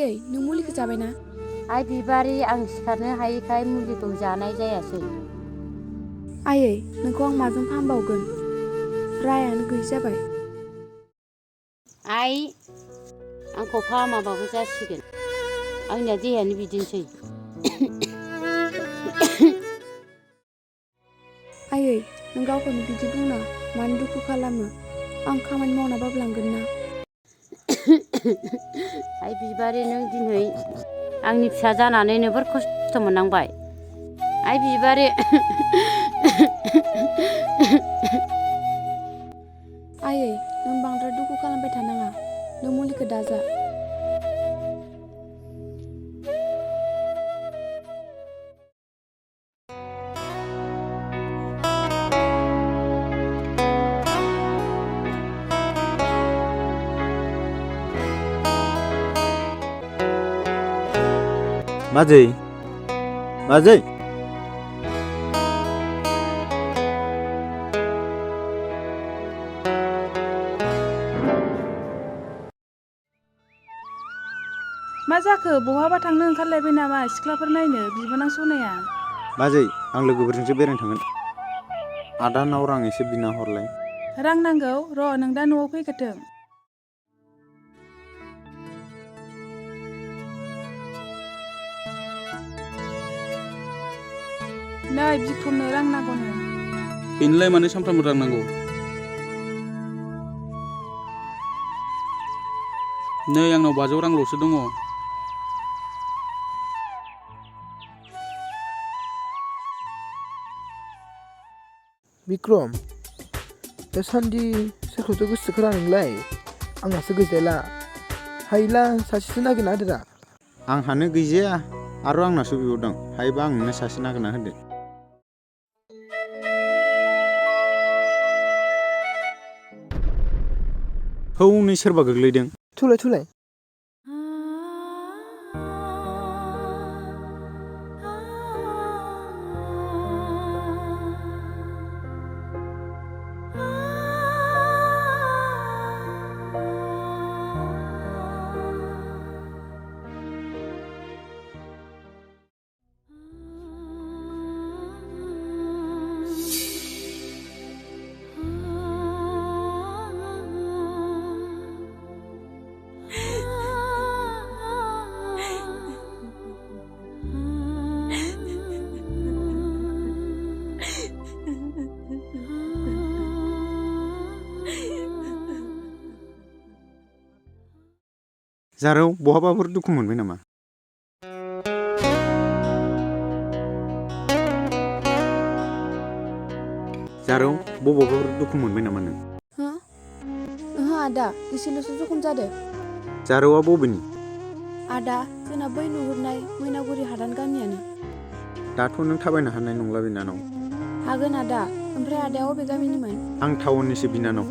आयै नों मुलिखौ जाबायना? आइ बिबारि आं सिखारनो हायैखाय मुलिखौ जानाय जायासै। आयै नोंखौ आं माजों फाहामबावगोन? रायानो गैयि जाबाय। आइ आंखौ फाहामाबाबो जासिगोन। आंनिया देहायानो बिदिनोसै। आयै नों गावखौनो बिदि बुंना मानो दुखु खालामो? आं खामानि मावना बाबलांगोन ना। आइ बिबारि नों दिनै आंनि फिसा जानानै जोबोर खस्थ' मोननांबाय। आइ बिबारि आयै नों बांद्राय दुखु खालामबाय थानाङा। नों मुलिखौ दाजा। बाजै बाजै मा जाखो बहाबा थांनो ओंखारलायबाय नामा सिख्लाफोर नायनो बिबोनां सनाया? बाजै आं लोगोफोरजोंसो बेरायनो थांगोन। आदानाव रां एसे बिना हरलाय। रां नांगौ र' नों दा न'आव फैग्रोथों। नै बिक्रमनो रां नांगौनो। बेनोलाय मानो सानफ्रामबो रां नांगौ? नै आंनाव 500 रांल'सो दङ। बिक्रम दासान्दि सोरखौथो गोसोखारा नोंलाय? आंहासो गैजाला। हायोला सासेसो नागिरना होदोरा। आंहानो गैजाया आरो आंनासो बिहरदों। हायोबा आं नोंनो सासे नागिरना होदो। हौनै सोरबा गोग्लैदों। थुलाय जारौ बहाबाफोर दुखु मोनबाय नामा? जारौ बबावबाफोर दुखु मोनबाय नामा नों? ओहो आदा एसेल'सो जखम जादों। जारौआ बबेनि? आदा जोंना बै नुहुरनाय मैनागुरि हादान गामियानो। दाथ' नों थाबायनो हानाय नंला बिनानाव। हागोन आदा। ओमफ्राय आदाया अबे गामिनिमोन? आं टाउननिसो बिनानाव।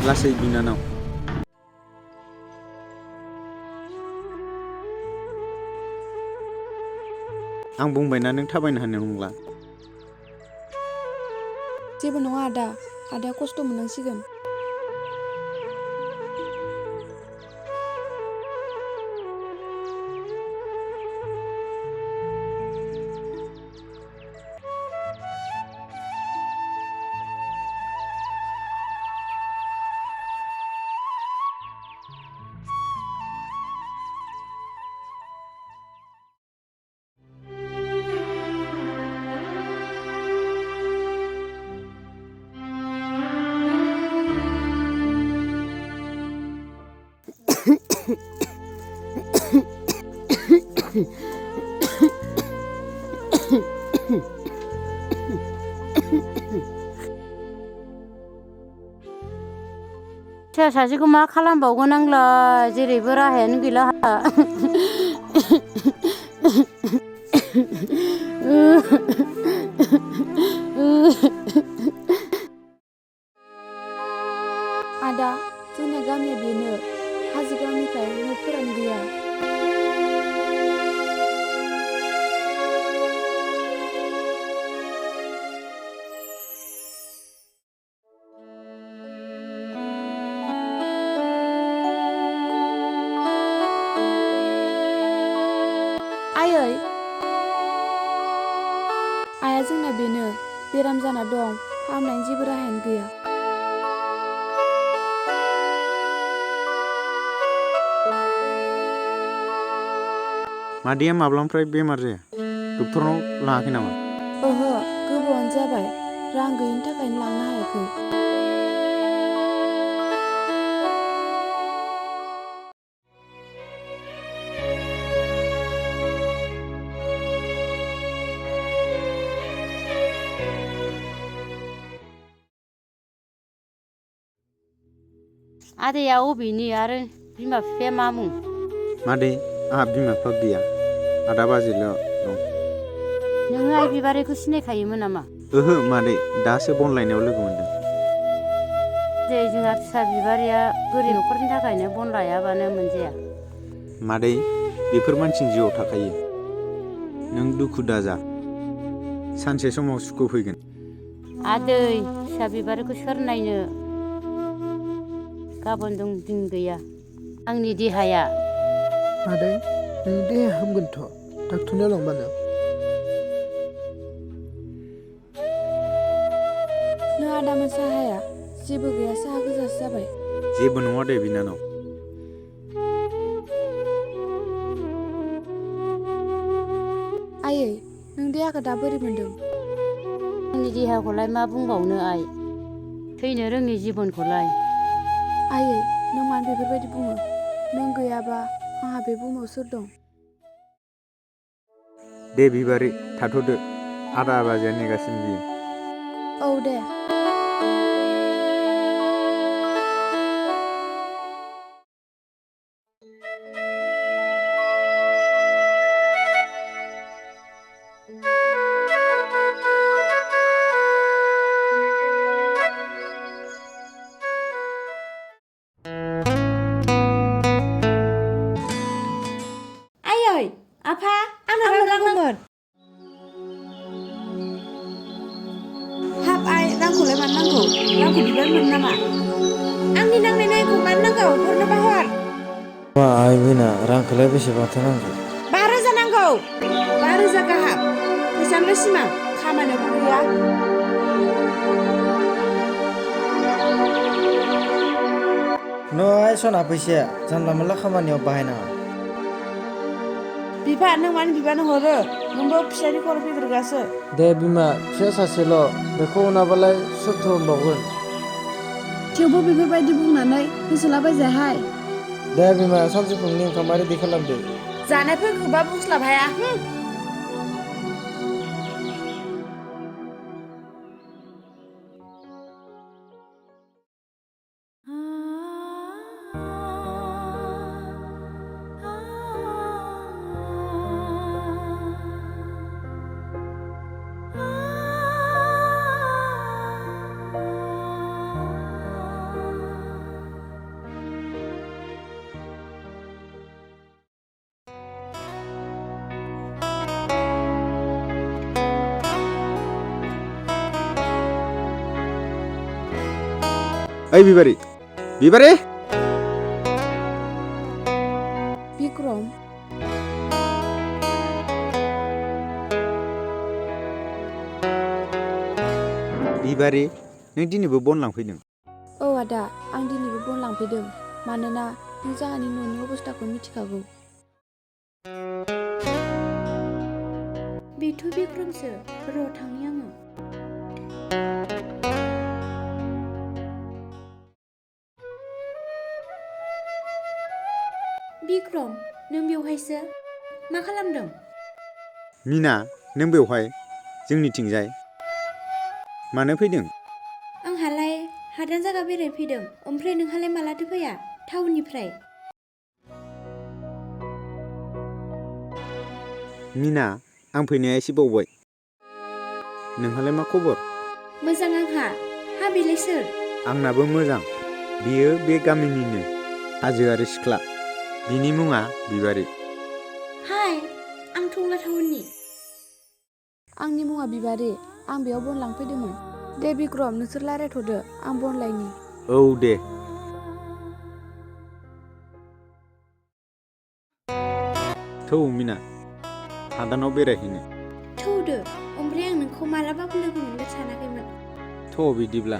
लासै बिनानाव। आं बुंबायना नों थाबायनो हानाय नंला। जेबो नङा आदा। आदाया खस्थ' मोननांसिगोन। फिसा सासेखौ मा खालामबावगोन आंलाय जेरैबो राहायानो गैला आंहा। आदा जोंनि गामिया बेनो। हाजो गामिखाय न'फोरानो गैया। आइया जोंना बेनो बेराम जाना दं फाहामनायनि जेबो राहायानो गैया। मादैया माब्लानिफ्राय बेमार जाया? डक्टरनाव लाङाखै नामा? ओहो गोबावानो जाबाय रां गैयिनि थाखायनो लांनो हायाखै। आदैया अबेनि आरो बिमा बिफाया मा मुं? मादै आंहा बिमा बिफा गैया, आदा बाजैल' दं। नोङो आइ बिबारिखौ सिनायखायोमोन नामा? ओहो मादै, दासो बन लायनायाव लोगो मोनदों। जे जोंहा फिसा बिबारिया गोरिब न'खरनि थाखायनो बन लायाबानो मोनजाया। मादै बेफोर मानसिनि जिउआव थाखायो। नों दुखु दाजा, सानसे समाव सुखु फैगोन। आदै फिसा बिबारिखौ सोर नायनो? गाबोन दं दिन गैया आंनि देहाया। मादै नोंनि देहाया हामगोनथ' डाक्टरनियाव लांबानो। नों आदामोन साहाया जेबो गैया साहा गोजासो जाबाय। जेबो नङा दे बिनानाव। आयै नों देहाखौ दा बोरै मोन्दों? आंनि देहाखौलाय मा बुंबावनो आइ, थैनो रोङि जिबनखौलाय। आयै नों मानो बेफोरबायदि बुङो? नों गैयाबा आंहा बे बुहुमाव सोर दं? दे बिबारि थाथ'दो, आदा बाजैया नेगासिनो बियो। औ दे। आयै आफा आंनो रां नांगौमोन। हाब आइ रांखौलाय मानो नांगौ? रांखौ बिबार मोनो नामा? आंनि नांनाय नायखौ मानो नांगौ? हरनोबा हर। मा आइ मोना रांखौलाय बेसेबांथो नांगौ? 5,000 नांगौ। 5,000 गाहाम फैसानिल' सिमां, खामानियावबो गैया। न' आइ सना फैसाया जानला मोनला खामानियाव बाहायनाङा। बिफा नों मानो बिबानो हरो? नोंबो फिसानि खर' फेदेरग्रासो। दे बिमा, फिसा सासेल' बेखौ अनाबालाय सोरथो अनबावगोन? थेवबो बेफोरबायदि बुंनानै होसोलाबायजायाहाय। दे बिमा, सानजौफुनि ओंखामा रेडि खालामदो। जानायफोरखौबा बुंस्लाब हाया। ओइ बिबारि, बिबारि! बिक्रम बिबारि, नों दिनैबो बन लांफैदों? औ आदा आं दिनैबो बन लांफैदों, मानोना नों जाहानि न'नि अबस्थाखौ मिथिखागौ। बेथ' बिक्रमसो, र' थांनि आङो। बिक्रम नों बेवहायसो? मा खालामदों? मिना, नों बेवहाय जोंनिथिंजाय मानो फैदों? आंहालाय हादान जायगा बेरायनो फैदों। ओमफ्राय नोंहालाय मालाथो फैया टाउननिफ्राय? मिना, आं फैनाया एसे बावबाय। नोंहालाय मा खबर? मोजां आंहा। हा बेलाय सोर? आंनाबो मोजां। बियो बे गामिनिनो हाजोआरि सिख्ला। बिनि मुङा बिबारि। हाय, आं टंला टाउननि। आंनि मुङा बिबारि, आं बेयाव बन लांफैदोंमोन। दे बिक्रम नोंसोर रायज्लायथ'दो, आं बन लायनि। औ दे। थौ मिना, हादानाव बेरायहैनो। थौदो, ओमफ्राय आं नोंखौ मालाबाबो लोगो मोनगोन सानाखैमोन। थ' बिदिब्ला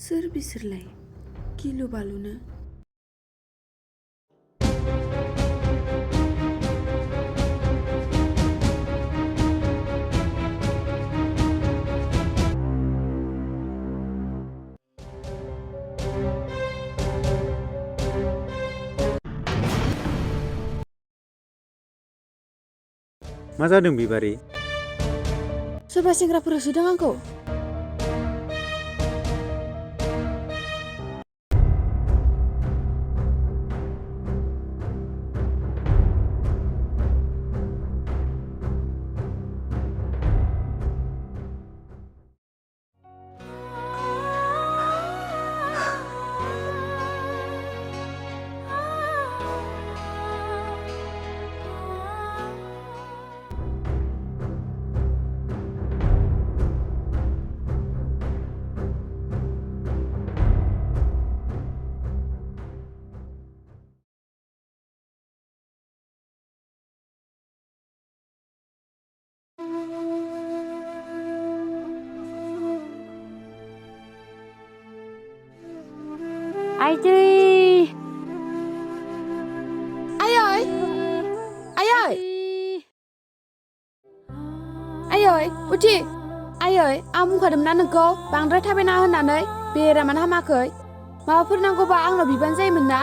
सोर बिसोरलाय गिलु बालुनो? मा जादों बिबारि? सोरबा सेंग्राफोर होसोदों आंखौ। आइदै आयै आयै आयै उथि आयै आं बुंखादोंमोन ना नोंखौ बांद्राय थाबायना होननानै बेरामानो हामाखै। माबाफोर नांगौबा आंनाव बिबानो जायोमोन ना।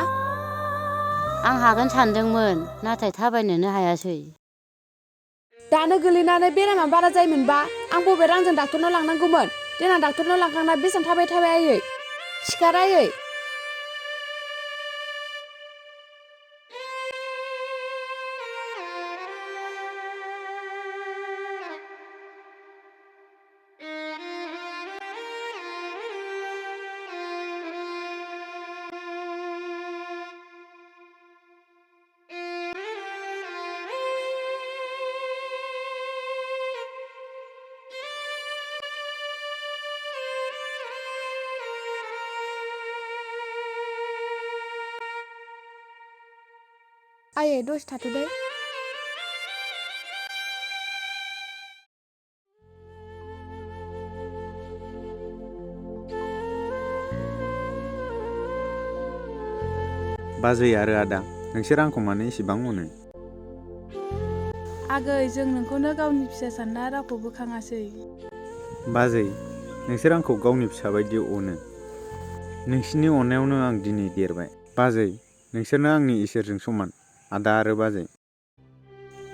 आं हागोन सानदोंमोन नाथाय थाबायनोनो हायासै। दानो गोलैनानै बेरामा बारा जायोमोनबा आं बबे रांजों डाक्टरनाव लांनांगौमोन। देनां डाक्टरनाव लांखांना बेसेबां थाबाय आयै सिखार आयै। आयै दसे थाथ'दे। बाजै आरो आदा नोंसोर आंखौ मानो इसेबां अनो? आगै जों नोंखौनो गावनि फिसा सानना रावखौ बोखाङासै। बाजै नोंसोर आंखौ गावनि फिसा बायदि अनो। नोंसिनि अननायावनो आं दिनै देरबाय। बाजै नोंसोरनो आंनि इसोरजों समान आदा आरो बाजै।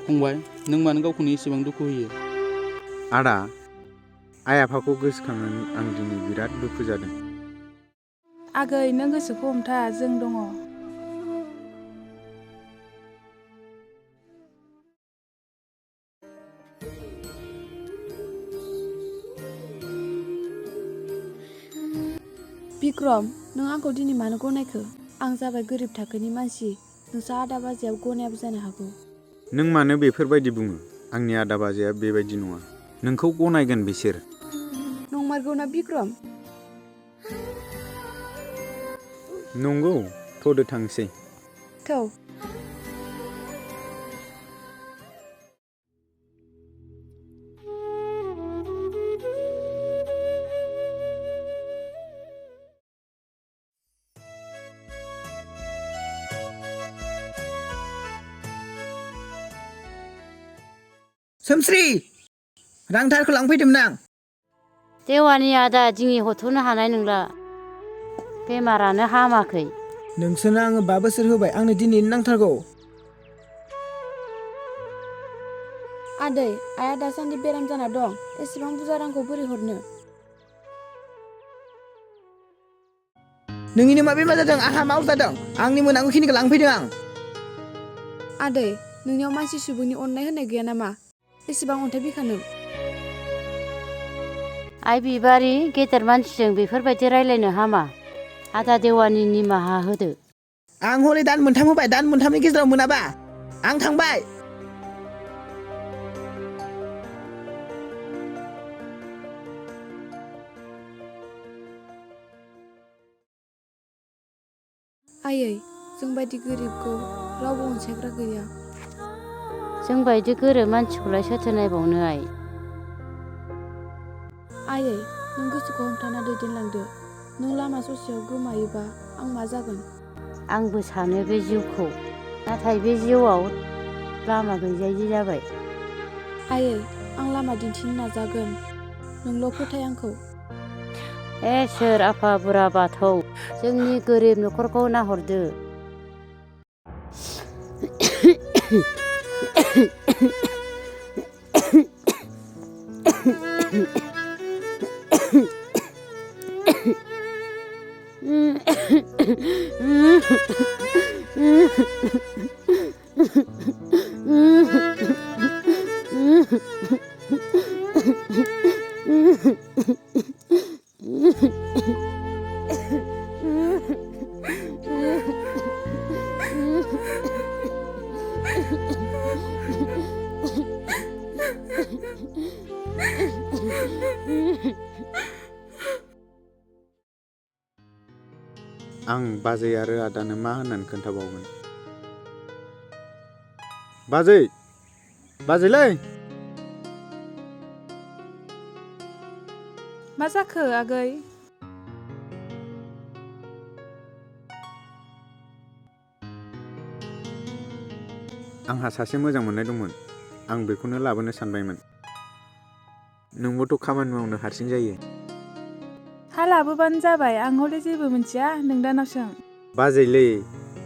फंबाय नों मानो गावखौनो एसेबां दुखु होयो? आदा आइ आफाखौ गोसोखांनानै आं दिनै बिराद दुखु जादों। आगै नों गोसोखौ हमथा जों दङ। बिक्रम नों आंखौ दिनै मानो गनायखो? आं जाबाय गोरिब थाखोनि मानसि। नोंसा आदा बाजैया गनायाबो जानो हागौ। नों मानो बेफोरबायदि बुङो? आंनि आदा बाजैया बेबायदि नङा। नोंखौ गनायगोन बिसोर। नंमारगौना बिक्रम? नंगौ थ'दो थांसै। थौ। सोमस्रि रांथारखौ लांफैदोंमोन आं। देवानि आदा दिनै हरथ'नो हानाय नंला। बेमारानो हामाखै। नोंसोरनो आङो 5 बोसोर होबाय आंनो दिनैनो नांथारगौ। आदै आइया दासान्दि बेराम जाना दं। एसेबां बुरजा रांखौ बोरै हरनो? नोंनिनो मा बेमार जादों? आंहा मा जादों? आंनि मोनांगौखिनिखौ लांफैदों आं। आदै नोंनियाव मानसि सुबुंनि अननाय होननाय गैया नामा? एसेबां अन्थाइ बिखानो। आइ बिबारि गेदेर मानसिजों बेफोरबायदि रायलायनो हामा। आदा देवानि निमाहा होदो। आं हले दान मोनथाम होबाय दान मोनथामनि गेजेराव मोनाबा आं थांबाय। आयै जों बायदि गोरिबखौ रावबो अनसायग्रा गैया। जों बायदि गोरिब मानसिखौलाय सोरथो नायबावनो आइ। आयै नों गोसोखौ हमथाना दैदेनलांदो। नों लामा ससेयाव गोमायोबा आं मा जागोन? आंबो सानो बे जिउखौ, नाथाय बे जिउआव लामा गैजायि जाबाय। आयै आं लामा दिन्थिनो नाजागोन, नोंल' फोथाय आंखौ। सोर आफा बुरा बाथौ, जोंनि गोरिब न'खरखौ नाहरदो। आं बाजै आरो आदानो मा होननानै खोन्थाबावगोन? बाजैलै! मा जाखो आगै? आंहा सासे मोजां मोननाय दंमोन, आं बेखौनो लाबोनो सानबायमोन। नोंबोथ' खामानि मावनो हारसिं जायो। हा लाबोबानो जाबाय, आं हले जेबो मिथिया, नोंदानाव सों। बाजैलै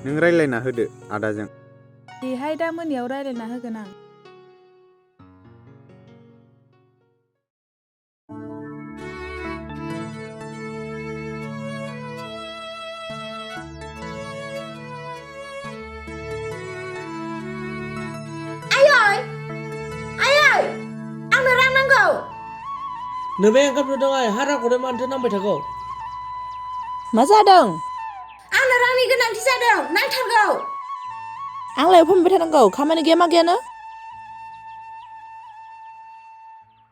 नों रायज्लायना होदो आदाजों। बेहाय दा मोनायाव रायज्लायना होगोन आं। नोबे ओंखारदों आइ हाराखौलाय मानोथो नांबाय थागौ? मा जादों? आंनो रांनि गोनांथि जादों, नांथारगौ। आंलाय अबाव मोनबाय थानांगौ? खामानि गैया मा गैयानो?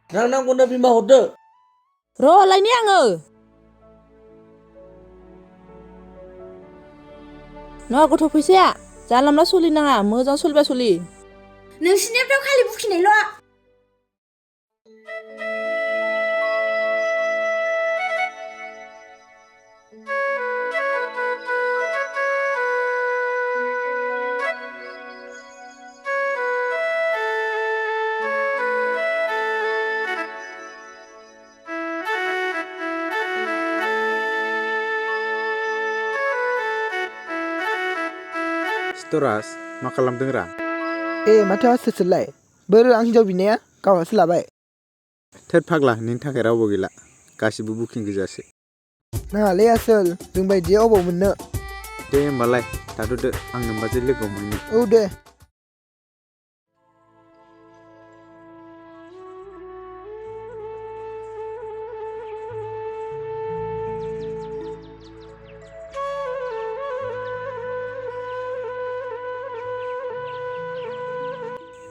रां नांगौनो बिमा हरदो। र' लायनि आङो। नङा गथ' फैसाया जानला मोनला सोलिनाङा, मोजां सोलिबा सोलि। नोंसिनियाथ' खालि बुखिनायल'। सितराज मा खालामदों रा? माथो आसोरसोलाय? बोरो आं हिनजाव बिनाया गावहासो लाबाय। थोद फाग्ला नोंनि थाखाय रावबो गैला, गासिबो बुकिं गोजासो। नाङालै आसोल, जों बायदिया अबाव मोननो। दे होमबालाय थाथ'दो, आं नोंबाजै लोगो हमहैनो। औ दे।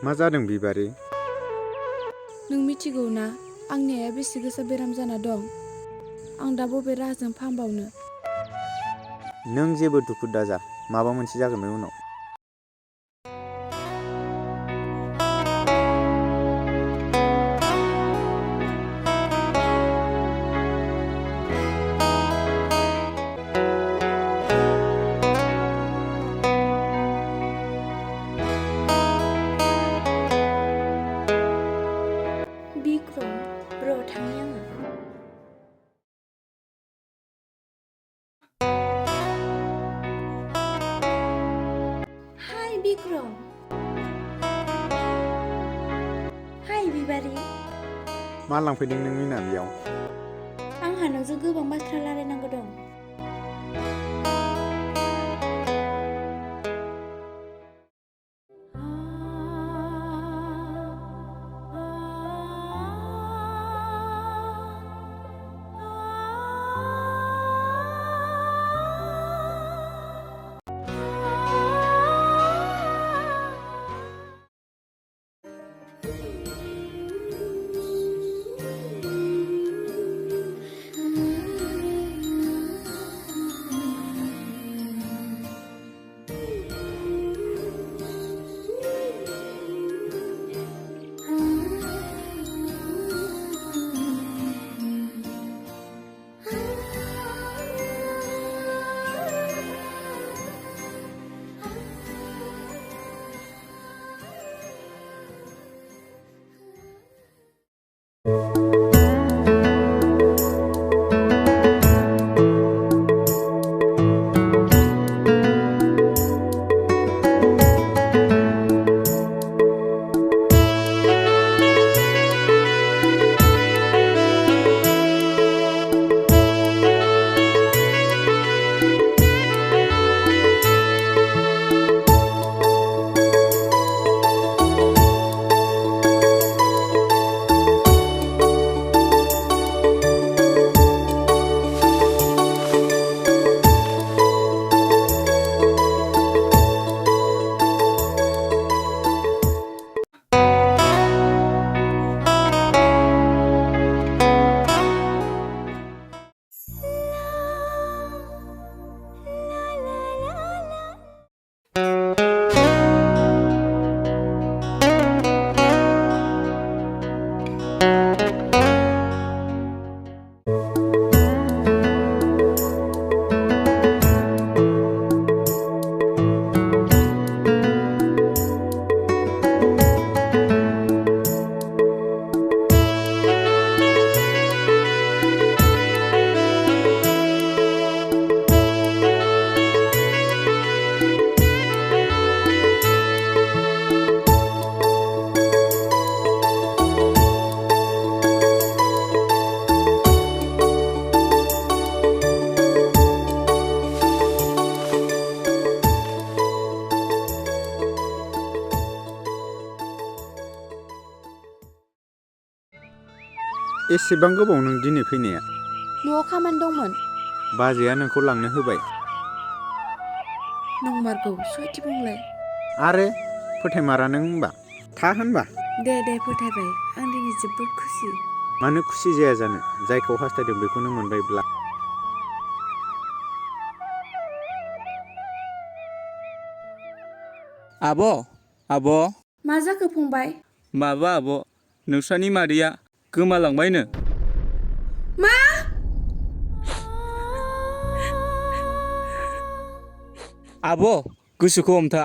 मा जादों बिबारि? नों मिथिगौ ना आंनि आइया बेसे गोसा बेराम जाना दं? आं दा बबे राहाजों फाहामबावनो? नों जेबो दुखु दाजा, माबा मोनसे जागोन बे उनाव। बिक्रम, र' थांनि आङो। हाय बिक्रम। हाय बिबारि। मा लांफैदों नों मोनाबिलियाव? आंहा नोंजों गोबां बाथ्रा रायलायनांगौ दं। एसेबां गोबाव नों दिनै फैनाया? न'आव खामानि दंमोन। बाजैया नोंखौ लांनो होबाय। नंमारगौ सयथि बुंलाय। आरो फोथायमारा नों होनबा? था होनबा? दे फोथायबाय। आं दिनै जोबोद खुसि। मानो खुसि जाया जानो? जायखौ हास्थायदों बेखौनो मोनबायब्ला। आब' मा जाखो फंबाय? माबा आब' नोंस्रानि मादैया गोमालांबायनो। मा? आब' गोसोखौ हमथा।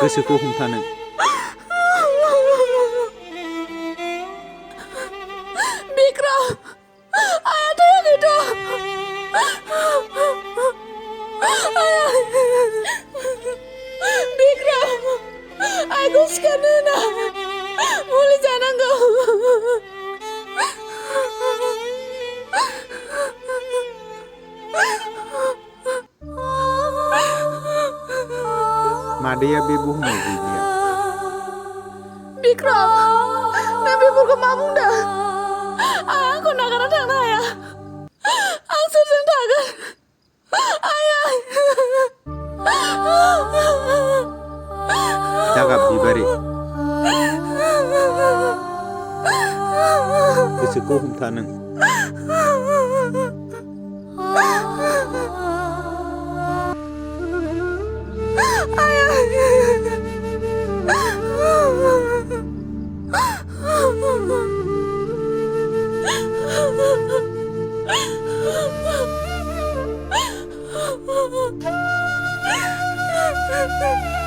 गोसोखौ हमथानो। बिक्रम आया थैयाखैथ'। बिक्रम आइखौ सिखारनो होना मुलि जानांगौ। मादैया बे बुहुमाव गैलिया। बिक्रम नों बेफोरखौ मा बुंदों? आंखौ नागारना थांनो हाया। आं सोरजों थागोन? आया हादानारि गोसोखौ हमथा नों Bye.